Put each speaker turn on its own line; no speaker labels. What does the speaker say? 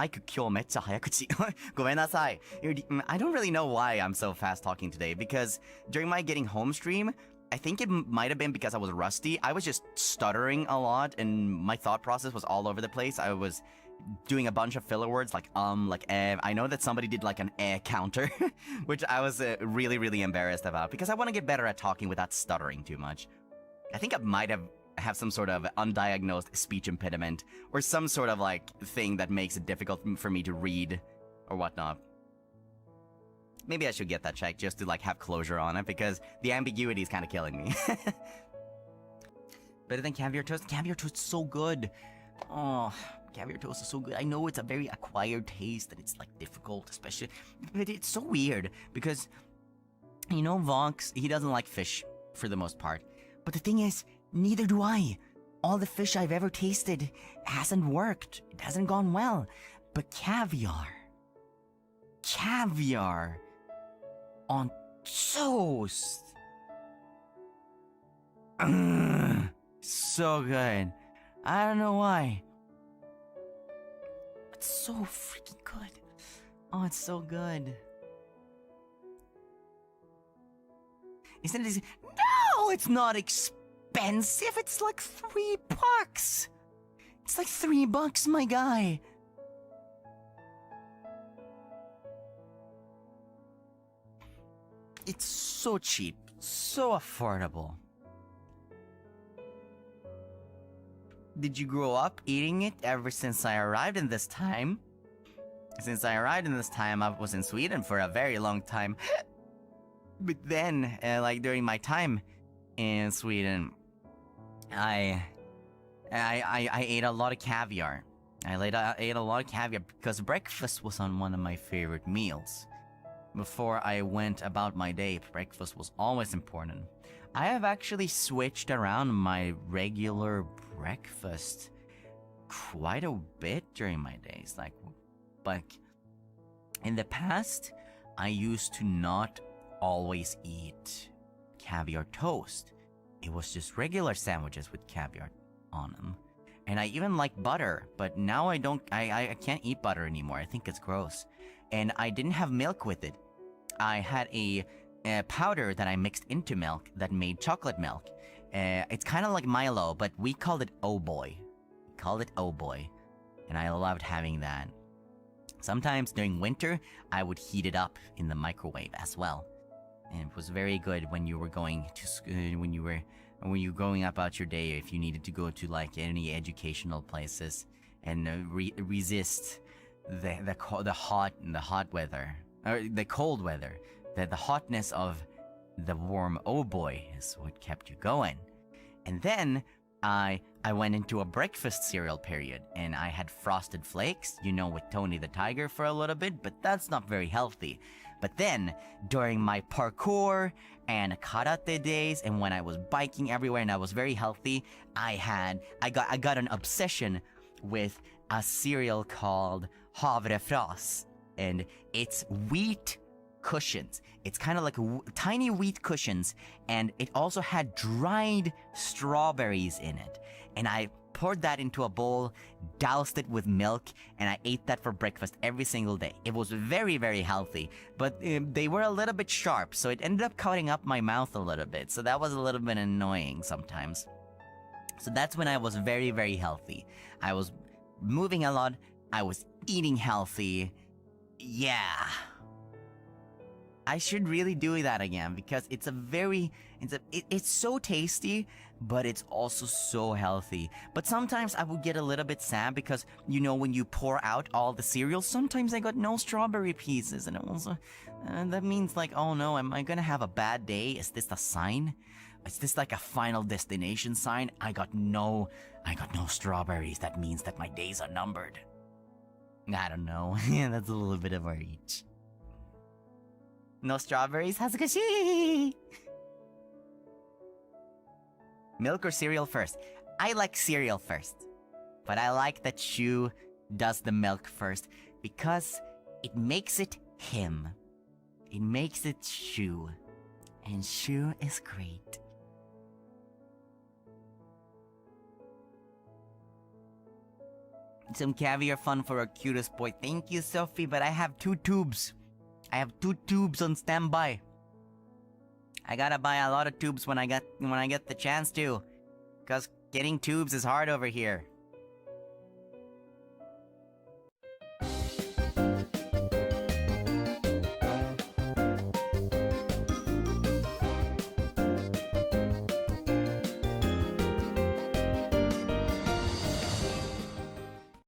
アイク今日めっちゃ早口。ごめんなさい。I don't really know why I'm so fast talking today because during my getting home stream, I think it might have been because I was rusty. I was just stuttering a lot and my thought process was all over the place. I was doing a bunch of filler words like I know that somebody did like an counter, which I was really, really embarrassed about because I want to get better at talking without stuttering too much. I think I might have some sort of undiagnosed speech impediment or some sort of like thing that makes it difficult for me to read or whatnot. Maybe I should get that checked just to like have closure on it because the ambiguity is kind of killing me. Better than caviar toast? Caviar toast is so good. Oh, caviar toast is so good. I know it's a very acquired taste and it's like difficult, especially, but it's so weird because, you know, Vox, he doesn't like fish for the most part. But the thing is, neither do I. All the fish I've ever tasted hasn't worked. It hasn't gone well. But caviar on toast. So good. I don't know why. It's so freaking good. Oh, it's so good. Isn't it? No, it's not expensive. It's like $3. It's like $3, my guy. It's so cheap, so affordable. Did you grow up eating it ever since I arrived in this time? Since I arrived in this time, I was in Sweden for a very long time. But then, like during my time in Sweden, I ate a lot of caviar. I ate a lot of caviar because breakfast was on one of my favorite meals. Before I went about my day, breakfast was always important. I have actually switched around my regular breakfast quite a bit during my days. Like in the past, I used to not always eat caviar toast. It was just regular sandwiches with caviar on them. And I even like butter, but now I can't eat butter anymore. I think it's gross. And I didn't have milk with it. I had a powder that I mixed into milk that made chocolate milk. It's kind of like Milo, but we called it Oh Boy. We called it Oh Boy. And I loved having that. Sometimes during winter, I would heat it up in the microwave as well. And it was very good when you were going to when you were going about your day, if you needed to go to like any educational places and resist the hot weather or the cold weather. The hotness of the warm Oh Boy is what kept you going. And then I went into a breakfast cereal period and I had Frosted Flakes, you know, with Tony the Tiger for a little bit, but that's not very healthy. But then during my parkour and karate days and when I was biking everywhere and I was very healthy, I got an obsession with a cereal called Havrefras, and it's wheat cushions. It's kind of like tiny wheat cushions, and it also had dried strawberries in it. And I poured that into a bowl, doused it with milk, and I ate that for breakfast every single day. It was very, very healthy, but they were a little bit sharp, so it ended up cutting up my mouth a little bit, so that was a little bit annoying sometimes. So that's when I was very, very healthy. I was moving a lot, I was eating healthy. Yeah. I should really do that again because it's so tasty, but it's also so healthy. But sometimes I would get a little bit sad because, you know, when you pour out all the cereal, sometimes I got no strawberry pieces, and it also that means like, oh no, am I gonna have a bad day? Is this a sign? Is this like a final destination sign? I got no strawberries. That means that my days are numbered. I don't know. Yeah, that's a little bit of a reach. No strawberries? Hazukashi! Milk or cereal first? I like cereal first. But I like that Shu does the milk first because it makes it him. It makes it Shu. And Shu is great. Some caviar fun for our cutest boy. Thank you, Sophie, but I have 2 tubes. I have 2 tubes on standby. I gotta buy a lot of tubes when I get the chance to. Because getting tubes is hard over here.